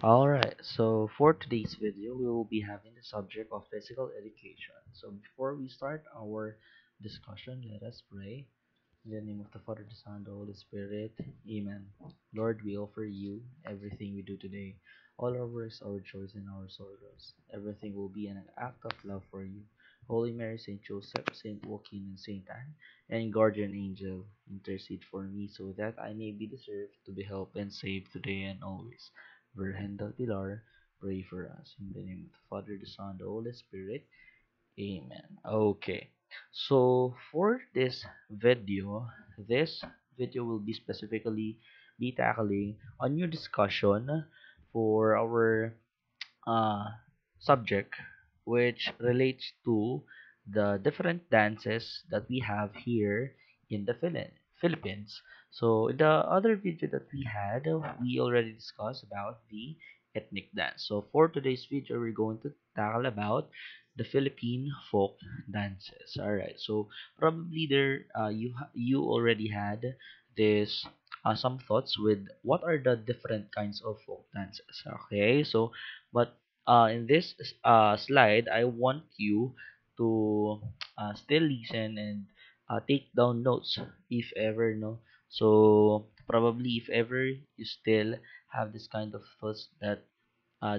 Alright, so for today's video, we will be having the subject of physical education. So before we start our discussion, let us pray. In the name of the Father, the Son, and the Holy Spirit. Amen. Lord, we offer you everything we do today. All our works, our joys, and our sorrows. Everything will be an act of love for you. Holy Mary, Saint Joseph, Saint Joaquin, and Saint Anne, and Guardian Angel, intercede for me so that I may be deserved to be helped and saved today and always. Virgen del Pilar, pray for us. In the name of the Father, the Son, and the Holy Spirit. Amen. Okay. So for this video will be specifically be tackling a new discussion for our uh, subject, which relates to the different dances that we have here in the Philippines. So in the other video that we had, we already discussed about the ethnic dance. So for today's video, we're going to tackle about the Philippine folk dances. All right. So probably there, you already had this some thoughts with what are the different kinds of folk dances. Okay. So but in this slide, I want you to still listen and take down notes if ever, no. So probably if ever you still have this kind of thoughts that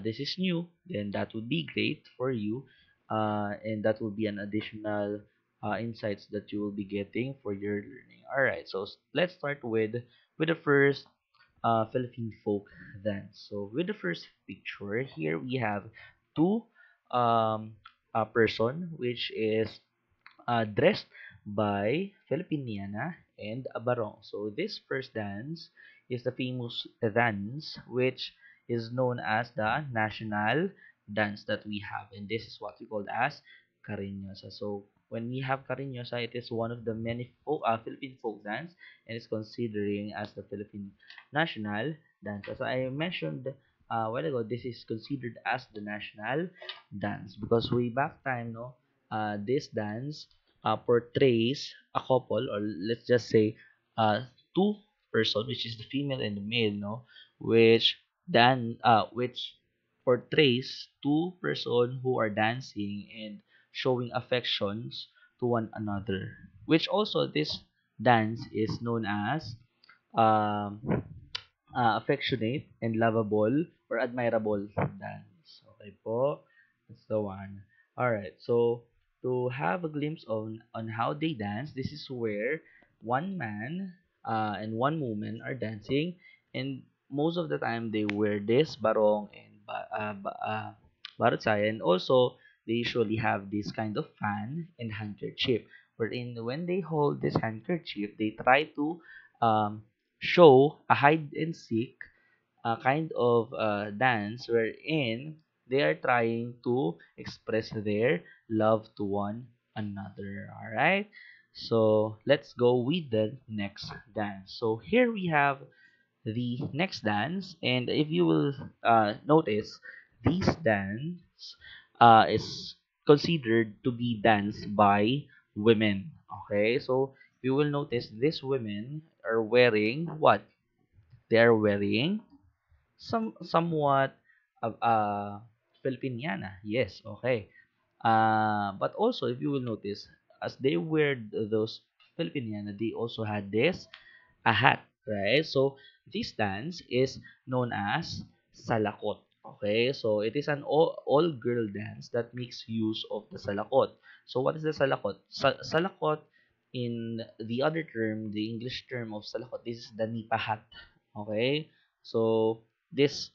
this is new, then that would be great for you, and that will be an additional insights that you will be getting for your learning. All right, so let's start with the first Philippine folk dance. So with the first picture here, we have two a person which is dressed by Filipiniana and a barong. So this first dance is the famous dance which is known as the national dance that we have, and this is what we call as Cariñosa. So when we have Cariñosa, it is one of the many Philippine folk dance, and it's considering as the Philippine national dance. As I mentioned a while ago, this is considered as the national dance because way back time, no, this dance portrays a couple, or let's just say two person, which is the female and the male, no, which portrays two person who are dancing and showing affections to one another, which also this dance is known as um, affectionate and lovable or admirable dance. Okay po, that's the one. All right, so to have a glimpse on how they dance, this is where one man and one woman are dancing, and most of the time they wear this barong and barutsaya, and also they usually have this kind of fan and handkerchief. Wherein when they hold this handkerchief, they try to um, show a hide and seek kind of dance wherein they are trying to express their love to one another. All right, so let's go with the next dance. So here we have the next dance, and if you will notice, this dance is considered to be danced by women. Okay, so you will notice these women are wearing what? They are wearing somewhat Filipiniana. Yes, okay. But also, if you will notice, as they wear those Filipiniana, they also had this a hat, right? So this dance is known as salakot. Okay, so it is an all girl dance that makes use of the salakot. So what is the salakot? Salakot, in the other term, the English term of salakot, this is the nipa hat. Okay, so this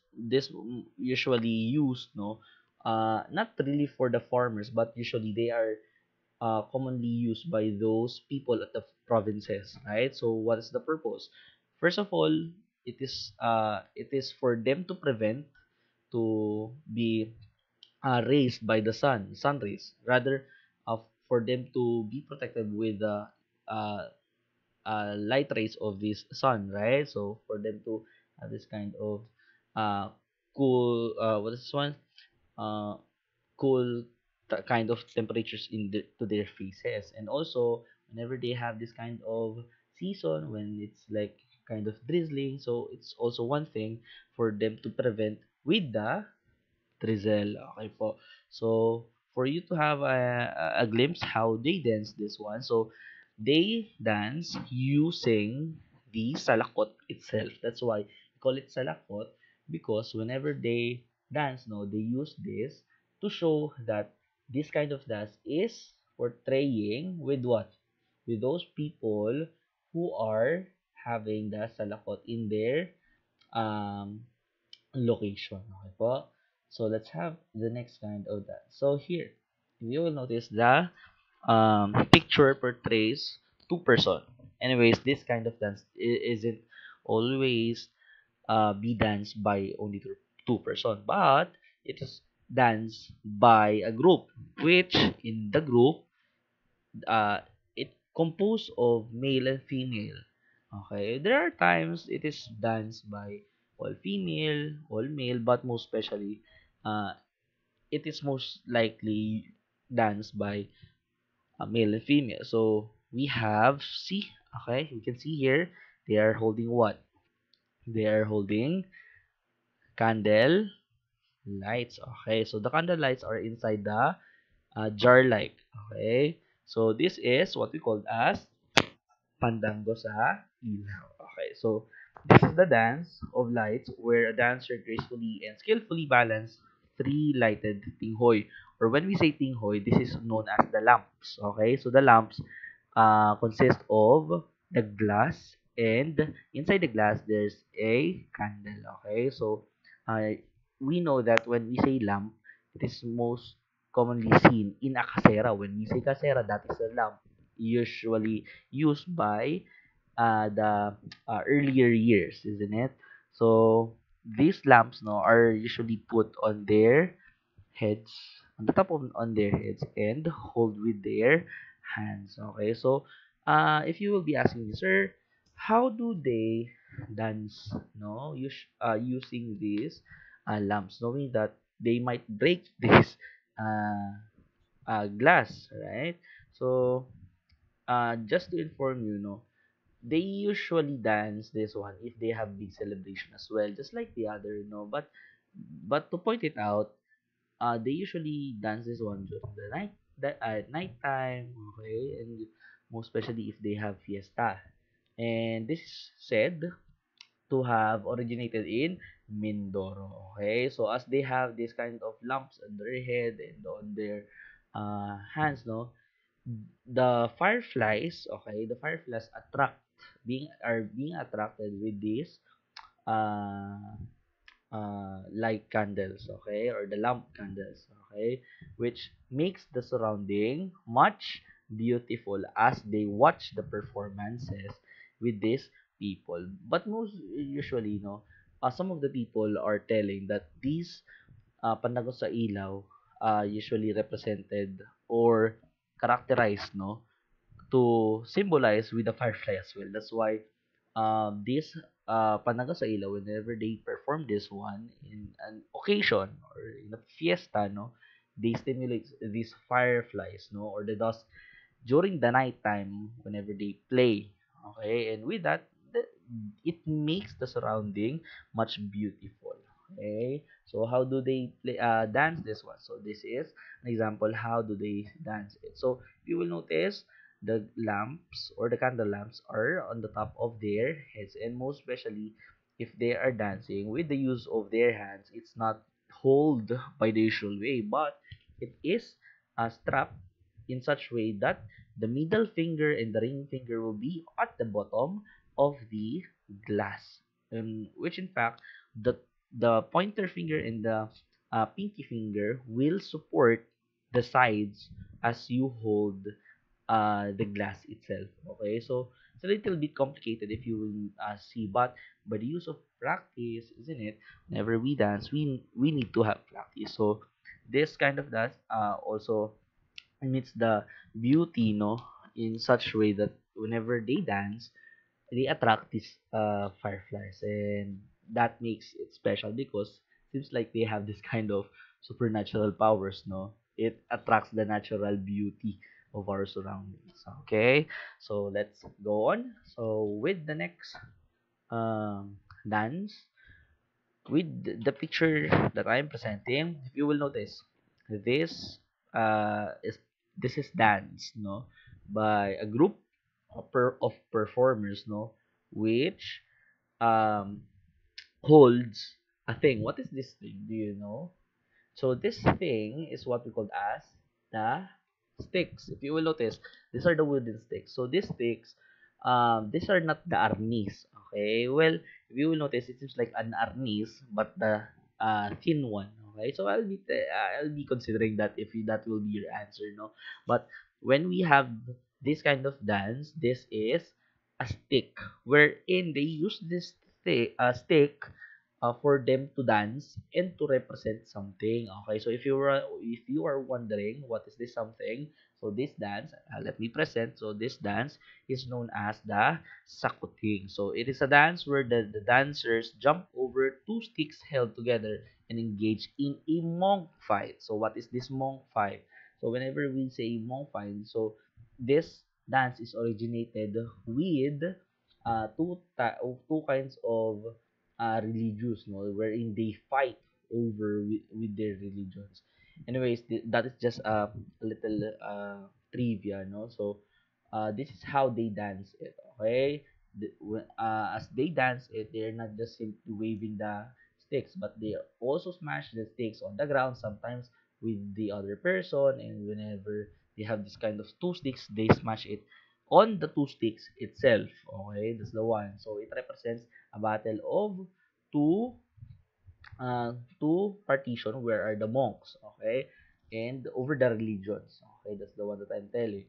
usually used, no, not really for the farmers, but usually they are commonly used by those people at the provinces, right? So what is the purpose? First of all, it is for them to prevent to be raised by the sun rays, rather uh, for them to be protected with the uh, light rays of this sun, right? So for them to have this kind of uh, cool, what is this one? Uh, cool kind of temperatures to their faces, and also whenever they have this kind of season when it's like kind of drizzling, so it's also one thing for them to prevent with the drizzle. Okay po. So, for you to have a glimpse how they dance this one. So, they dance using the salakot itself. That's why we call it salakot, because whenever they dance, no, they use this to show that this kind of dance is portraying with what? With those people who are having the salakot in their um location. Okay po? So, let's have the next kind of that. So, here, you will notice the picture portrays two-person. Anyways, this kind of dance isn't always be danced by only two-person, but it is danced by a group, which in the group, uh, it composed of male and female. Okay, there are times it is danced by all female, all male, but most especially, uh, it is most likely danced by male and female. So we have, see, okay, you can see here, they are holding what? They are holding candle lights. Okay, so the candle lights are inside the jar like. Okay, so this is what we call as pandango sa ilaw. Okay, so this is the dance of lights where a dancer gracefully and skillfully balance three lighted tinghoy. Or when we say tinghoy, this is known as the lamps. Okay, so the lamps consist of the glass, and inside the glass there's a candle. Okay, so uh, we know that when we say lamp, it is most commonly seen in a casera. When we say casera, that is a lamp usually used by the earlier years, isn't it? So these lamps, no, are usually put on their heads, on the top of on their heads, and hold with their hands. Okay, so if you will be asking me, sir, how do they dance? No, using these lamps, knowing that they might break this uh, glass, right? So just to inform you, no, they usually dance this one if they have big celebration as well, just like the other, but to point it out, they usually dance this one during the night, that at night time, okay, and most especially if they have fiesta. And this is said to have originated in Mindoro. Okay, so as they have this kind of lumps on their head and on their hands, no, the fireflies, okay, the fireflies being attracted with this uh light candles, okay, or the lamp candles, okay, which makes the surrounding much beautiful as they watch the performances with these people. But most usually, no, some of the people are telling that these panagos sa ilaw usually represented or characterized, no, to symbolize with the firefly as well. That's why this Panaga sa Ilaw, whenever they perform this one in an occasion or in a fiesta, no, they stimulate these fireflies, no, or the dust during the night time whenever they play. Okay, and with that, it makes the surrounding much beautiful. Okay, so how do they dance this one? So this is an example how do they dance it. So you will notice the lamps or the candle lamps are on the top of their heads, and most especially if they are dancing with the use of their hands, it's not hold by the usual way, but it is strapped in such way that the middle finger and the ring finger will be at the bottom of the glass, which in fact the pointer finger and the pinky finger will support the sides as you hold the glass itself. Okay, so it's a little bit complicated if you will see, but by the use of practice, isn't it? Whenever we dance, we need to have practice. So this kind of dance also meets the beauty, no, in such way that whenever they dance, they attract these fireflies, and that makes it special because seems like they have this kind of supernatural powers, no, it attracts the natural beauty of our surroundings. Okay, so let's go on. So with the next um dance, with the picture that I'm presenting, if you will notice, this is this is dance, no, by a group of performers, no, which um holds a thing. What is this thing? Do you know? So this thing is what we call as the sticks. If you will notice, these are the wooden sticks. So these sticks, these are not the arnis. Okay. Well, if you will notice, it seems like an arnis, but the thin one. Okay. So I'll be considering that if that will be your answer, no. But when we have this kind of dance, this is a stick wherein they use this stick for them to dance and to represent something. Okay, so if you are wondering what is this something, so this dance, let me present. So this dance is known as the sakuting. So it is a dance where the dancers jump over two sticks held together and engage in a monk fight. So what is this monk fight? So whenever we say monk fight, so this dance is originated with two kinds of religious, no, wherein they fight over with their religions. Anyways, that is just a little trivia, no. So this is how they dance it. Okay, as they dance it, they're not just simply waving the sticks, but they also smash the sticks on the ground, sometimes with the other person. And whenever they have this kind of two sticks, they smash it on the two sticks itself. Okay, that's the one. So it represents a battle of two two partition where are the monks, okay, and over the religions. Okay, that's the one that I'm telling.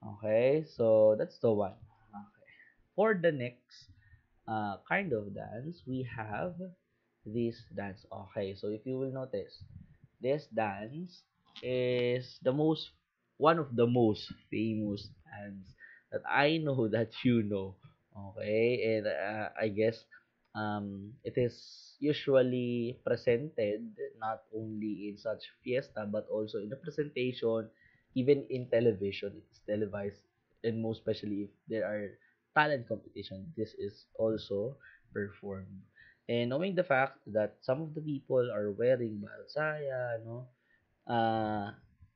Okay, so that's the one. Okay. For the next kind of dance, we have this dance. Okay, so if you will notice, this dance is the most one of the most famous dance that I know that you know. Okay, and I guess it is usually presented not only in such fiesta but also in the presentation, even in television. It is televised, and most especially if there are talent competition, this is also performed. And knowing the fact that some of the people are wearing balsaya, no, uh,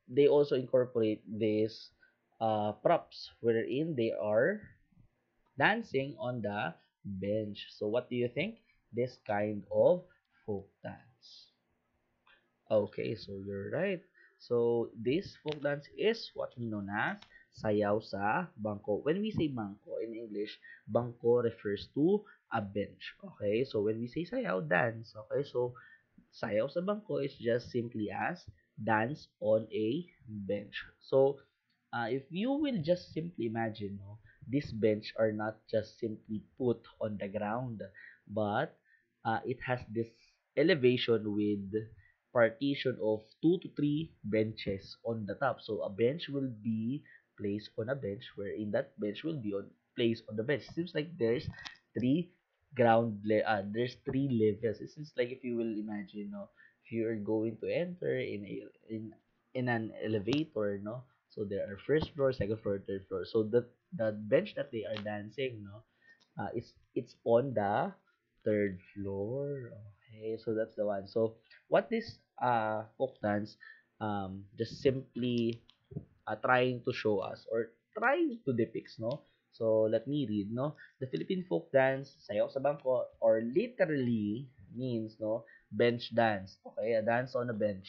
they also incorporate these props wherein they are dancing on the bench. So what do you think? This kind of folk dance. Okay, so you're right. So this folk dance is what we know as sayaw sa bangko. When we say bangko in English, bangko refers to a bench. Okay, so when we say sayaw, dance. Okay, so sayaw sa bangko is just simply as dance on a bench. So if you will just simply imagine, no, these bench are not just simply put on the ground, but it has this elevation with partition of two to three benches on the top. So a bench will be placed on a bench, wherein that bench will be on placed on the bench. Seems like three there's three levels. It seems like if you will imagine, no, if you are going to enter in an elevator, no, so there are first floor, second floor, third floor. So the bench that they are dancing, no, it's on the third floor. Okay, so that's the one. So what this folk dance just simply trying to show us or trying to depict, no. So let me read, no. The Philippine folk dance, sayaw sa bangko, or literally means, no, bench dance. Okay, a dance on a bench.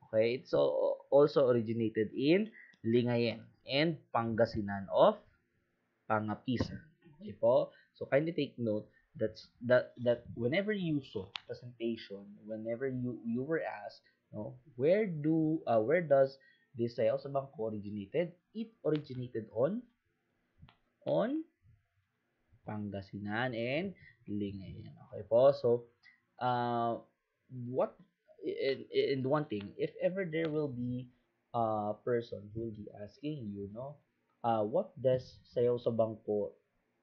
Okay, it's also originated in Lingayen and Pangasinan of Pangapisan. Okay po? So kindly take note that whenever you saw presentation, whenever you were asked, no, where does this sayaw sa bangko originated? It originated on Pangasinan and Lingayen. Okay po? So what and one thing, if ever there will be a person who will be asking you, no, what does sayaw sa bangko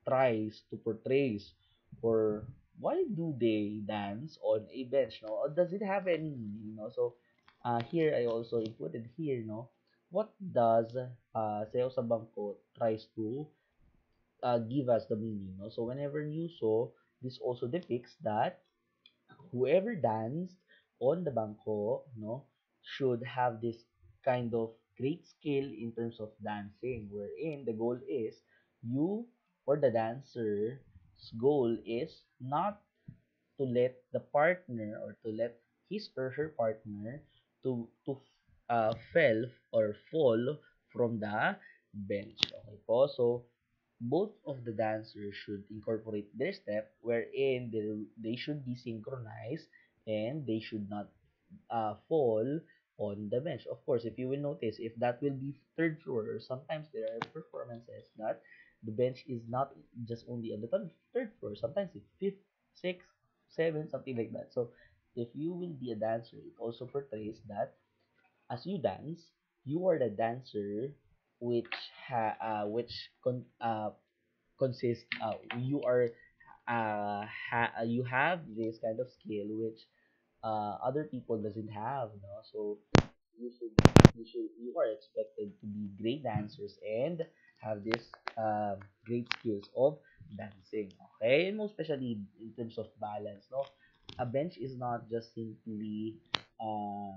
tries to portray, or why do they dance on a bench, no, or does it have any meaning, no? So here I also included here, no, what does sayaw sa bangko tries to give us the meaning, no? So whenever you saw, this also depicts that whoever danced on the bangko, no, should have this kind of great skill in terms of dancing, wherein the goal is you or the dancer's goal is not to let the partner or to let his or her partner to fell or fall from the bench. Okay po? So, both of the dancers should incorporate their step wherein they should be synchronized and they should not fall on the bench. Of course, if you will notice, if that will be third floor, sometimes there are performances that the bench is not just only on the third floor. Sometimes it's fifth, sixth, seventh, something like that. So, if you will be a dancer, it also portrays that as you dance, you are the dancer which consists you have this kind of skill which other people doesn't have, no? So you should you are expected to be great dancers and have this great skills of dancing. Okay, and most especially in terms of balance, no, a bench is not just simply uh,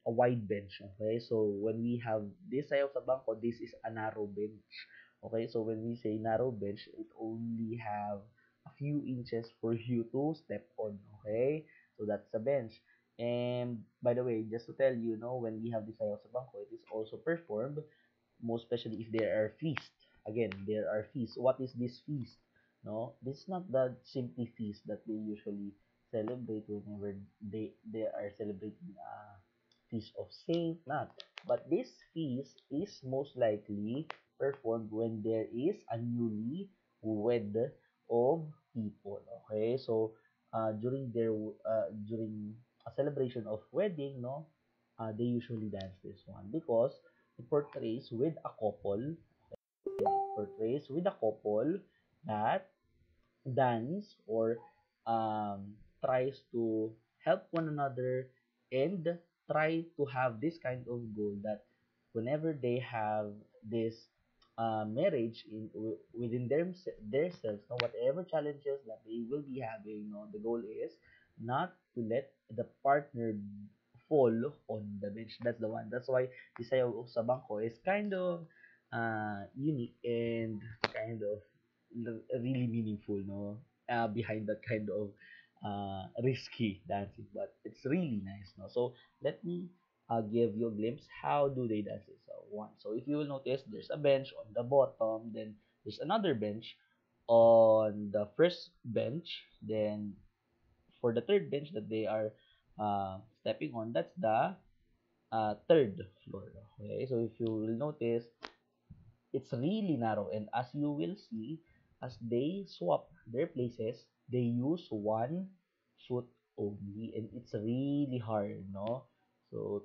a wide bench. Okay, so when we have this sayaw sa bangko, this is a narrow bench. Okay, so when we say narrow bench, it only have a few inches for you to step on. Okay, so that's a bench. And by the way, just to tell you, when we have the sayaw sa bangko, it is also performed, most especially if there are feast. Again, there are feasts. What is this feast? No, this is not the simply feast that they usually celebrate whenever they are celebrating feast of saint, not. But this feast is most likely performed when there is a newly wed of people. Okay, so during a celebration of wedding, no, they usually dance this one because it portrays with a couple, that dance or tries to help one another and try to have this kind of goal that whenever they have this marriage within themselves, no, whatever challenges that they will be having, no, the goal is not to let the partner fall on the bench. That's the one. That's why Isayaw sa Bangko is kind of unique and kind of really meaningful, no, behind that kind of risky dancing, but it's really nice, no. So let me give you a glimpse how do they dance it. So one, so if you will notice, there's a bench on the bottom, then there's another bench on the first bench, then for the third bench that they are stepping on, that's the third floor. Okay, so if you will notice, it's really narrow, and as you will see, as they swap their places, they use one foot only, and it's really hard, no? So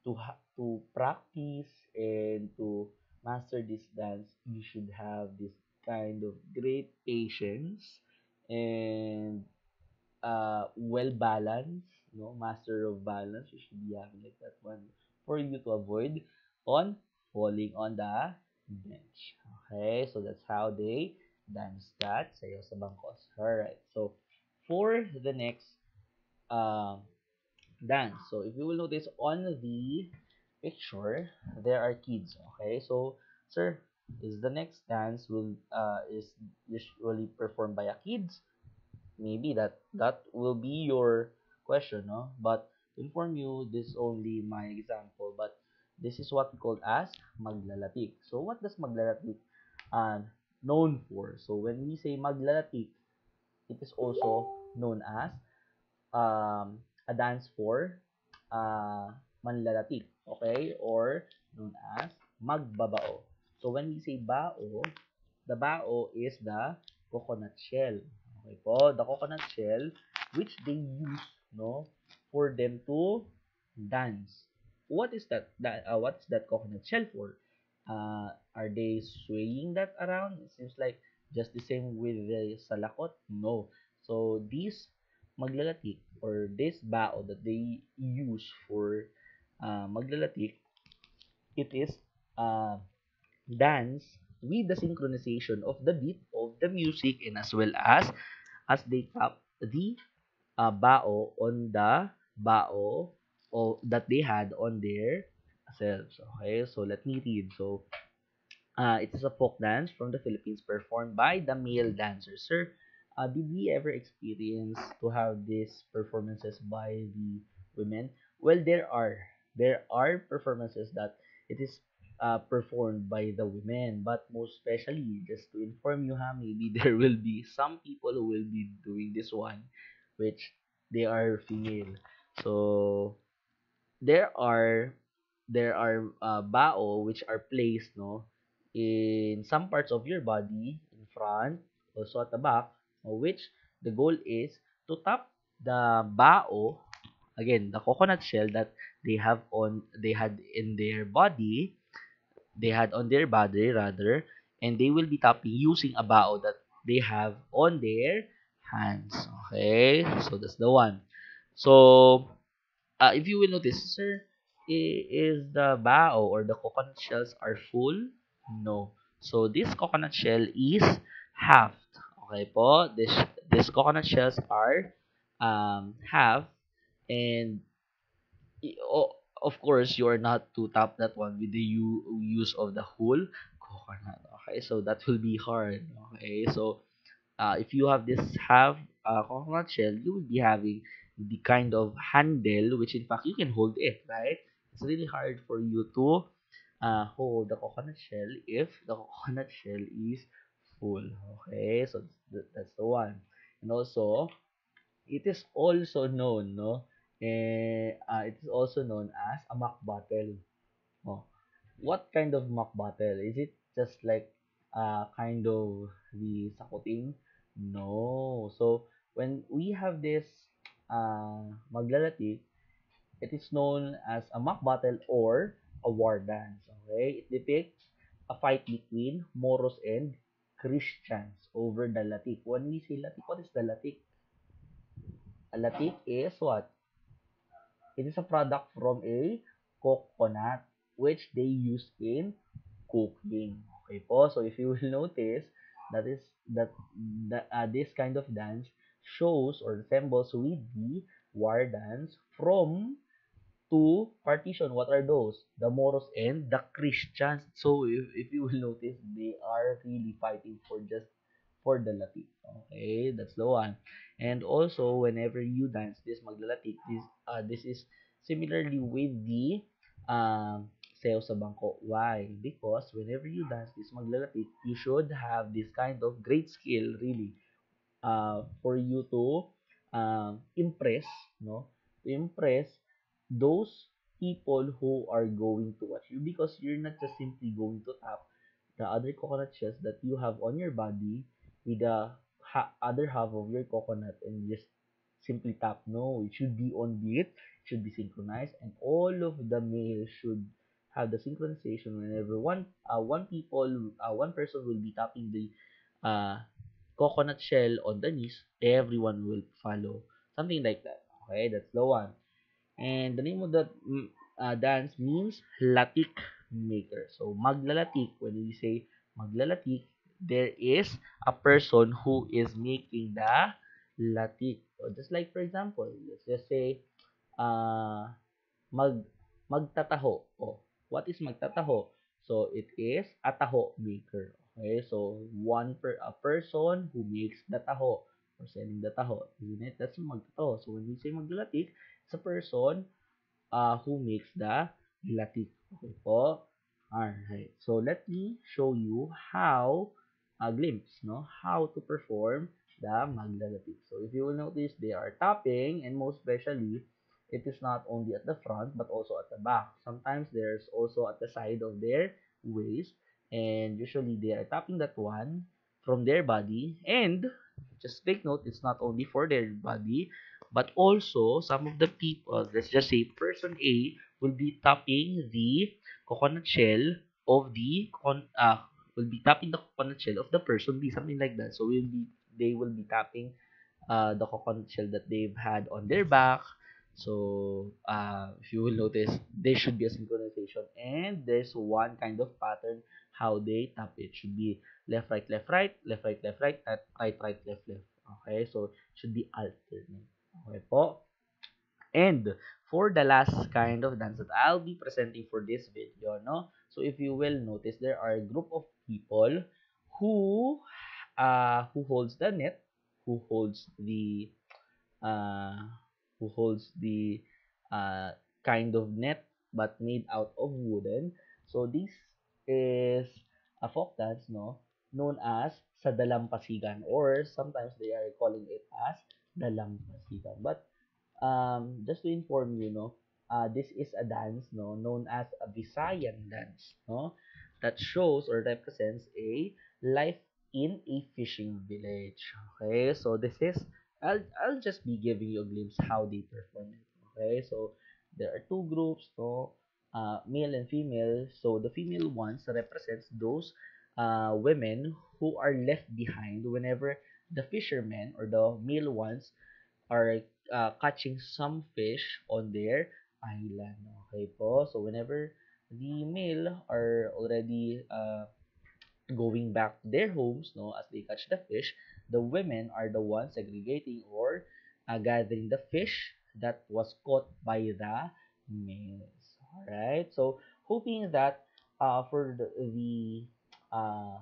to practice and to master this dance, you should have this kind of great patience and well balanced, master of balance. You should be having like that one for you to avoid on falling on the bench. Okay, so that's how they dance that sayo sa bangkos. Alright, so for the next um, dance, so if you will notice on the picture, there are kids. Okay, so sir, is the next dance will is usually performed by a kids? Maybe that will be your question, no? But to inform you, this is only my example, but this is what we call as maglalatik. So what does maglalatik uh, known for? So when we say maglalatik, it is also known as a dance for manlalatik, okay, or known as magbabao. So when we say bao, the bao is the coconut shell. Okay po, the coconut shell which they use, no, for them to dance. What is what's that coconut shell for? Are they swaying that around? It seems like just the same with the salakot. No. So these maglalatik or this bao that they use for maglalatik, it is uh, dance with the synchronization of the beat of the music, and as well as they tap the bao on the bao that they had on their selves. Okay, so let me read. So it is a folk dance from the Philippines performed by the male dancers. Sir, did we ever experience to have these performances by the women? Well, there are performances that it is performed by the women, but most especially, just to inform you, maybe there will be some people who will be doing this one, which they are female. So there are bao which are placed in some parts of your body, in front, also at the back, which the goal is to tap the bao, again the coconut shell that they had in their body, they had on their body rather, and they will be tapping using a bao that they have on their hands. Okay, so that's the one. So if you will notice, sir, is the bao or the coconut shells are full? No. So this coconut shell is halved. Okay po, this coconut shells are half, and of course you are not to tap that one with the use of the whole coconut. Okay, so that will be hard. Okay, so if you have this half coconut shell, you will be having the kind of handle which in fact you can hold it, right? It's really hard for you to hold the coconut shell if the coconut shell is full. Okay, so that's the one. And also, it is also known, no? It is also known as a mock bottle. Oh, what kind of mock battle? Is it just like kind of the sakuting? No. So when we have this maglalati, it is known as a mock battle or a war dance. Okay? It depicts a fight between Moros and Christians over the latik. When we say latik, what is the latik? A latik is what? It is a product from a coconut which they use in cooking. Okay po. So if you will notice, that is that this kind of dance shows or resembles with the war dance from two partition. What are those? The Moros and the Christians. So if you will notice, they are really fighting for just for the latik. Okay, that's the one. And also, whenever you dance this maglalatik, this is similarly with the sayaw sa bangko. Why? Because whenever you dance this maglalatik, you should have this kind of great skill, really, for you to impress, no? To impress those people who are going to watch you, because you're not just simply going to tap the other coconut shells that you have on your body with the other half of your coconut and just simply tap. No, it should be on beat, it should be synchronized, and all of the males should have the synchronization whenever one person will be tapping the uh, coconut shell on the knees, everyone will follow. Something like that. Okay, that's the one. And the name of that dance means latik maker. So maglalatik, when we say maglalatik, there is a person who is making the latik. So just like for example, let's just say uh, mag magtataho. Oh, what is magtataho? So it is a taho maker. Okay, so a person who makes the taho or selling the taho, isn't it? That's magtataho. So when we say maglalatik, it's a person who makes the latik. Okay po. Alright. So let me show you how a glimpse, no, how to perform the maglalatik. So if you will notice, they are tapping, and most especially, it is not only at the front but also at the back. Sometimes there's also at the side of their waist, and usually they are tapping that one from their body. And just take note, it's not only for their body, but also some of the people, let's just say person A, will be tapping the coconut shell of the will be tapping the coconut shell of the person B, something like that. So they will be tapping the coconut shell that they've had on their back. So if you will notice, there should be a synchronization, and there's one kind of pattern how they tap it. Should be left right left right left right left right, right right left left. Okay, so should be alternate. Okay po. And for the last kind of dance that I'll be presenting for this video, no? So if you will notice, there are a group of people who who holds the net, who holds the uh who holds the uh kind of net but made out of wooden. So this is a folk dance, no, known as sa dalampasigan, or sometimes they are calling it as dalampasigan. But just to inform you, no, this is a dance, no, known as a Visayan dance, no, that shows or represents a life in a fishing village. Okay, so this is, I'll just be giving you a glimpse how they perform it. Okay, so there are two groups, no, male and female. So the female ones represents those women who are left behind whenever the fishermen or the male ones are catching some fish on their island. Okay po. So whenever the male are already going back to their homes, no, as they catch the fish, the women are the ones segregating or gathering the fish that was caught by the males. All right. So hoping that for uh,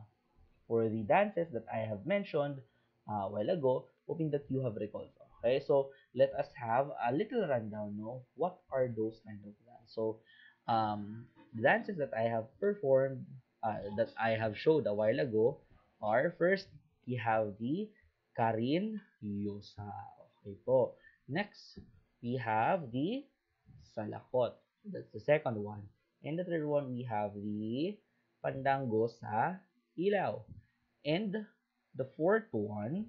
for the dances that I have mentioned a while ago, hoping that you have recalled. Okay, so let us have a little rundown. No, what are those kind of dance? So, the dances that I have performed, that I have showed a while ago, are first we have the Karin Yosa. Okay po. Next, we have the Salakot. That's the second one. And the third one, we have the Pandango sa Ilaw. And the fourth one,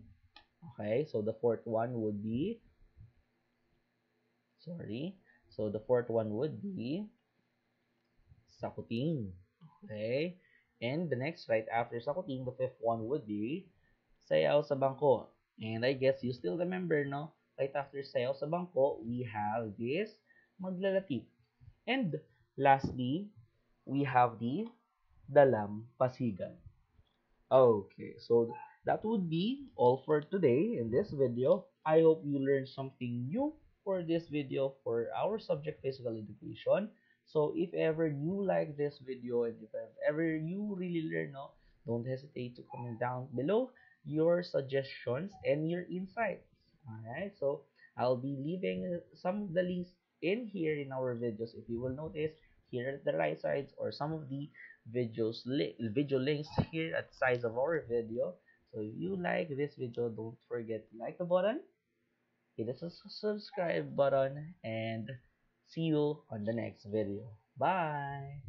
okay, so the fourth one would be, sorry, so the fourth one would be Sakuting. Okay, and the next right after Sakuting, the fifth one would be Sayaw sa Bangko. And I guess you still remember, no? Right after Sayaw sa Bangko, we have this Maglalati. And lastly, we have the Dalam Pasigan. Okay, so that would be all for today in this video. I hope you learned something new for this video for our subject physical education. So if ever you like this video and if ever you really learn, no, don't hesitate to comment down below your suggestions and your insights. Alright, so I'll be leaving some of the links in here in our videos. If you will notice here at the right sides, or some of the video links here at the sides of our video. So if you like this video, don't forget to like the button, hit the subscribe button, and see you on the next video. Bye.